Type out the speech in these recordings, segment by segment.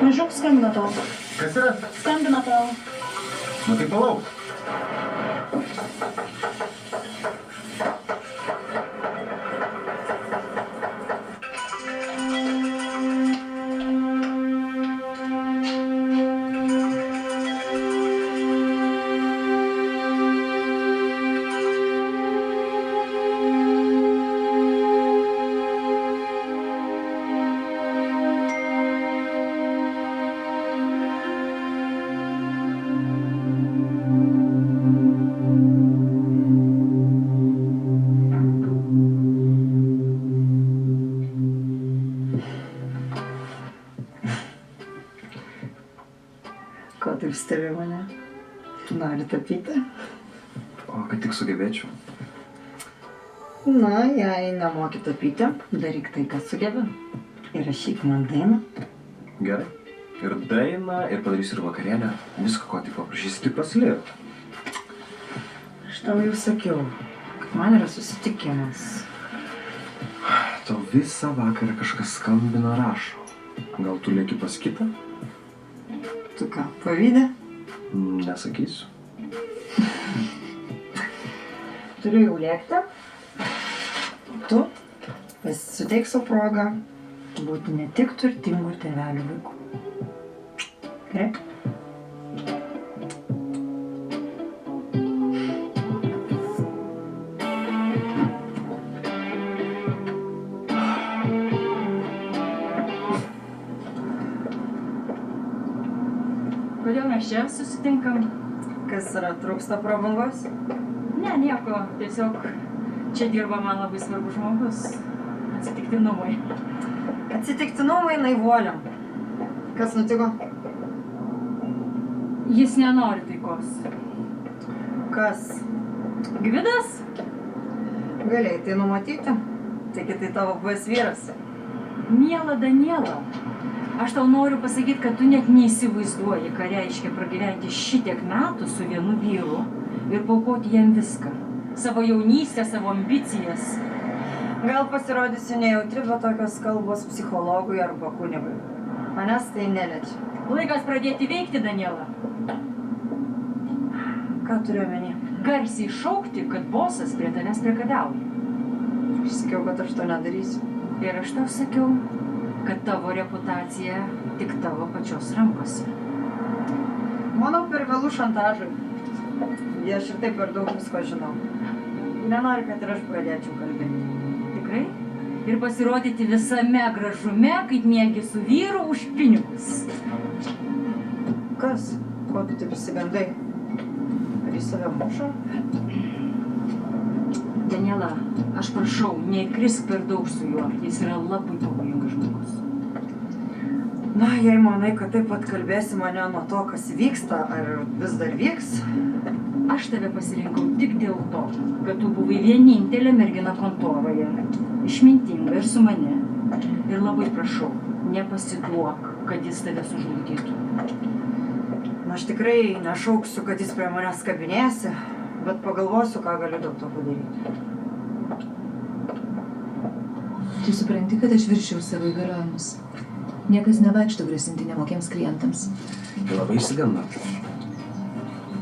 Važiuok, skambina tau. Kas yra? Skambina tau. Nu tai palauk. Ko taip stebi mane? Nori tapyti? O kad tik sugebėčiau. Na, jei nemoki tapyti, daryk tai, ką sugebi. Ir rašyk man dainą. Gerai. Ir dainą, ir padarysiu ir vakarienę. Visko, ko tik paprašysi, tik pasilik. Aš tau jau sakiau, kad man yra susitikimas. Tau visą vakarą kažkas skambina rašo. Gal tu lieki pas kitą? Tu ką, pavydė? Nesakysiu. Turiu jau lėkti. Tu suteik savo progą būti ne tik turtingų tėvelių vaikų. Gerai? Kodėl mes čia susitinkam? Kas yra, trūksta prabangos? Ne, nieko. Tiesiog čia dirba man labai svarbus žmogus. Atsitiktinumai. Atsitiktinumai naivuoliam. Kas nutiko? Jis nenori taikos. Kas? Gvidas? Galėjai tai numatyti? Taigi tai tavo buvęs vyras. Miela Daniela, aš tau noriu pasakyti, kad tu net neįsivaizduoji, ką reiškia pragyventi šitiek metų su vienu vyru ir paaukoti jam viską. Savo jaunystę, savo ambicijas. Gal pasirodysiu nejautri, bet tokios kalbos psichologui arba kunigui. Manęs tai neliečia. Laikas pradėti veikti, Daniela. Ką turiu omeny? Garsiai šaukti, kad bosas prie tavęs priekabauja. Aš sakiau, kad aš to nedarysiu. Ir aš tau sakiau, kad tavo reputacija tik tavo pačios rankose. Manau, per vėlų šantažai. Aš ir taip per daug visko žinau. Nenori, kad ir aš pradėčiau kalbėti. Tikrai? Ir pasirodyti visame gražume, kaip miegi su vyru už pinigus. Kas? Ko tu taip išsigandai? Ar jis save muša? Daniela, aš prašau, neįkrisk per daug su juo. Jis yra labai pavojingas žmogus. Na, jei manai, kad taip pat kalbėsi mane nuo to, kas vyksta, ar vis dar vyks? Aš tave pasirinkau tik dėl to, kad tu buvai vienintelė mergina kontoroje. Išmintinga ir su mane. Ir labai prašau, nepasiduok, kad jis tave sužlugdytų. Na, aš tikrai nešauksiu, kad jis prie manęs kabinėsi, bet pagalvosiu, ką galiu dėl to padaryti. Tu supranti, kad aš viršiau savo įgaliojimus. Niekas nevaikšto grasinti nemokiems klientams. Tai labai išsiganda.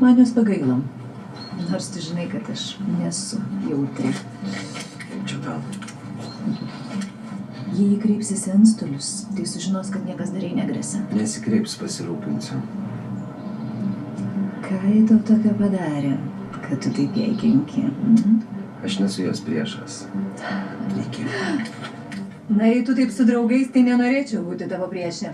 Man jos pagailom. Nors tu žinai, kad aš nesu jautri. Čia tau. Jei jį kreipsis į antstolius, tai sužinos, kad niekas dar jai negresia. Nesikreips, pasirūpinsiu. Ką jai tau tokio padarė, kad tu taip jai kenki? Aš nesu jos priešas. Iki. Na, jei tu taip su draugais, tai nenorėčiau būti tavo priešė.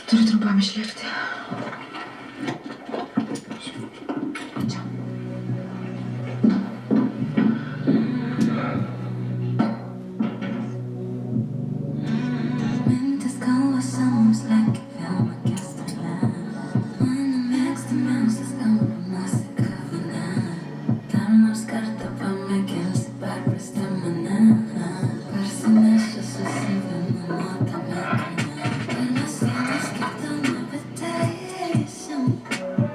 Turiu trumpam išlėkti. Čia. Mintis galvose mums lekia vėl makestelė. Mano mėgstamiausias gambamas į kavinę. Dar nors kartą pamėginsi perprasti mane. Parsinešiu su savimi nuotą metinę. Ir mes vienas kitą nebeteisim.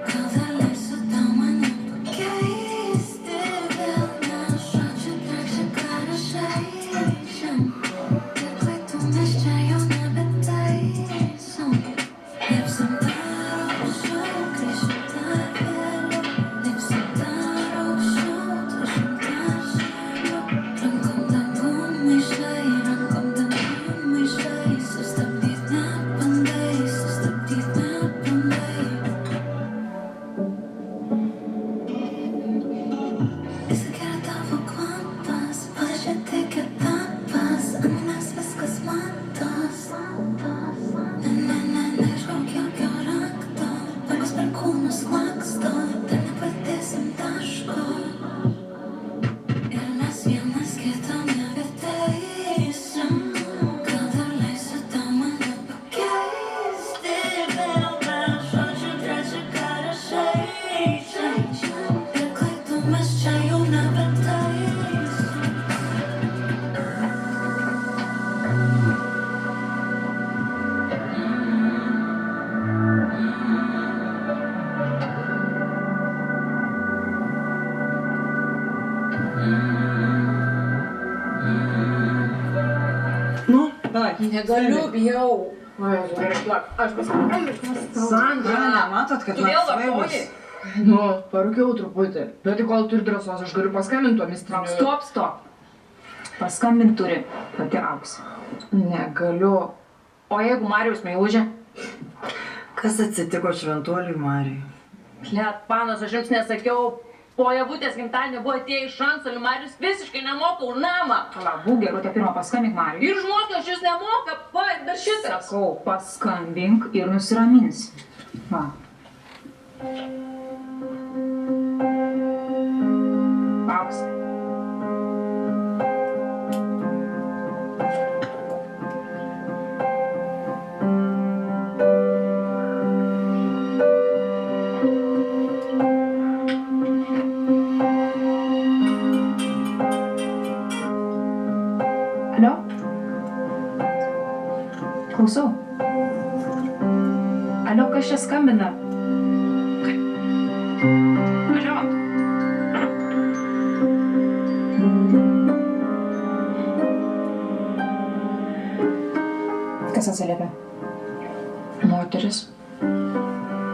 Gal dar leisiu tau mane pakeisti. Vėl nežodžiu trakšė, ką rašai. Tiek klaidų mes čia jau nebetaisom. Liepsim dar aukščiau, grįšim dar vėliau. Liepsim dar aukščiau, tvaršim dar žemiau. Rankom dangum maišai, rankom dangum maišai. Sustabdyt nebandai, sustabdyt nebandai. Įsigeria tavo kvapas, pažiūrėk tik etapas. Ant manęs viskas matos. Ne, neieškok jokio rakto. Vagos per kūnus laksto, dar nepadėsim taško. Ir mes vienas kito nebeteisim. Gal dar leisiu tau mane pakeisti. Vėl be žodžių trečią kartą žaidžiam. Ir klaidų mes čia jau nebetaisim. Nu, davai. Negaliu, bijau. Aš paskambinu. Sandra, Matot, kad tu vėl svaigus. vartoji? Nu, parūkiau truputį. Bet tai kol turi drąsos, aš galiu paskambinti tuo mistriniu. Stop. Paskambint turi pati auksė. Negaliu. O jeigu Marijaus meilužė? Kas atsitiko šventuoliui Marijai? Net, panas, aš jums nesakiau. Po Javutės gimtadienio buvo atėję iš Šansalių, Marijus visiškai nemoka už namą. Labų, gerutė, pirmą paskambink Marijui. Ir žmokesčius nemoka, dar šitas. Sakau, paskambink ir nusiramins. Va. Auksė. Alio? Klausau. Alio, kas čia skambina? Alio? Kas atsiliepia? Moteris.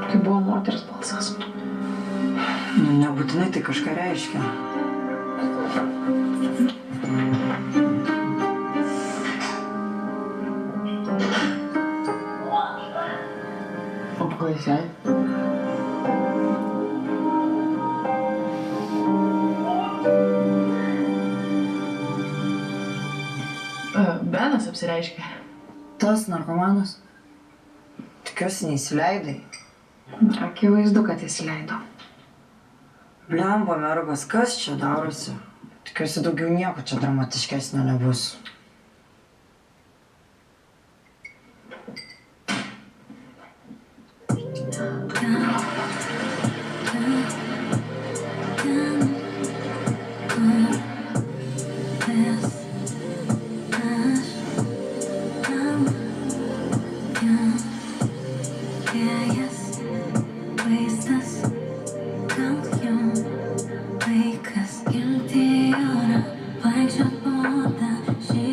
Tai buvo moters balsas. Nu, nebūtinai tai kažką reiškia. O paklausai? Benas apsireiškė. Tas narkomanas. Tikiuosi neįsileidai. Akivaizdu, kad įsileido. Blemba, mergas, kas čia darosi? Tikiuosi daugiau nieko čia dramatiškesnio nebus. Vaikas, gilti ora, vaikščiot po odą, šį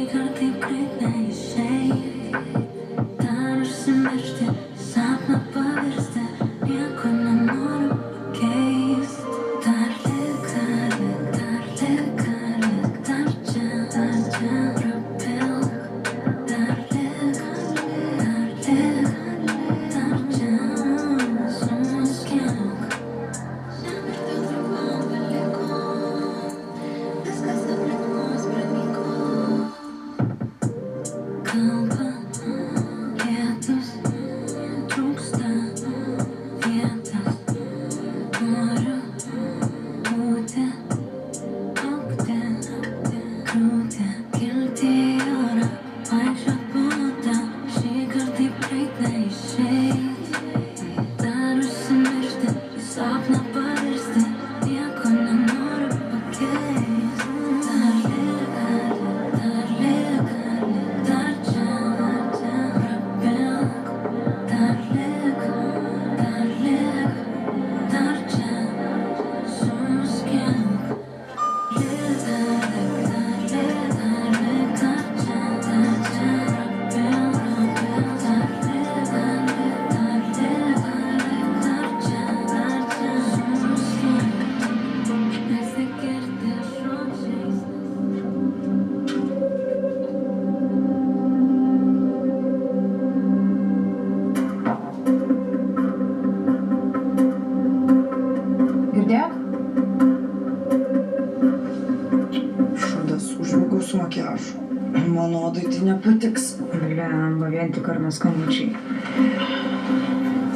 tiks. Lemba, vien tik ar skambučiai.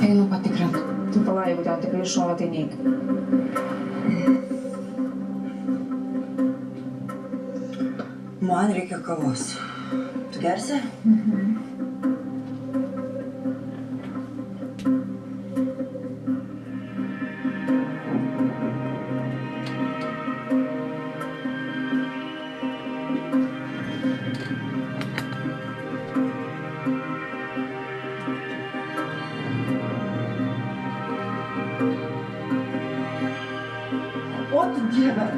Einu patikrint. Tu pala, jeigu tau tikrai šola, tai neik. Man reikia kavos. Tu gersi? O tu dieve!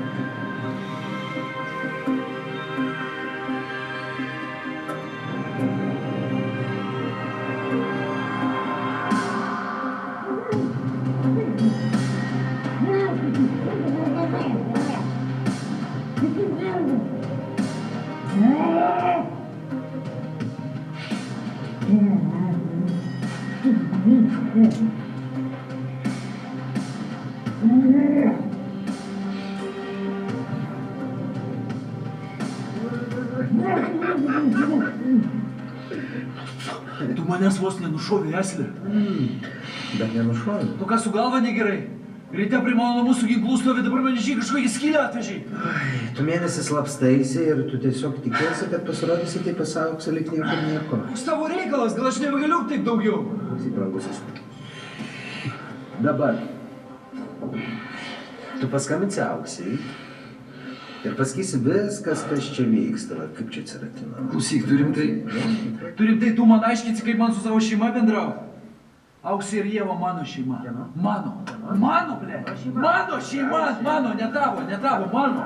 Tu manęs vos nenušovė, Eslė. Bet nenušovė. Tu ką, su galva negerai? Ryte prie mano namų su ginklu stovi, dabar man išėjai kažkokį skylę atvežai. Tu mėnesį slapstaisi ir tu tiesiog tikėsi, kad pasirodysi taip pasauks, lyg niekur nieko. Koks tavo reikalas, gal aš nebegaliu taip daugiau. Klausyk, brangusis. Dabar. Tu paskambinsi Auksei ir pasakysi viskas, kas čia vyksta, va, kaip čia atsiratino. Klausyk, tu rimtai tu man aiškinsi, kaip man su savo šeima bendrauti. Auksė ir Ieva mano šeima. Mano, ble. Mano šeima, mano, ne tavo, mano.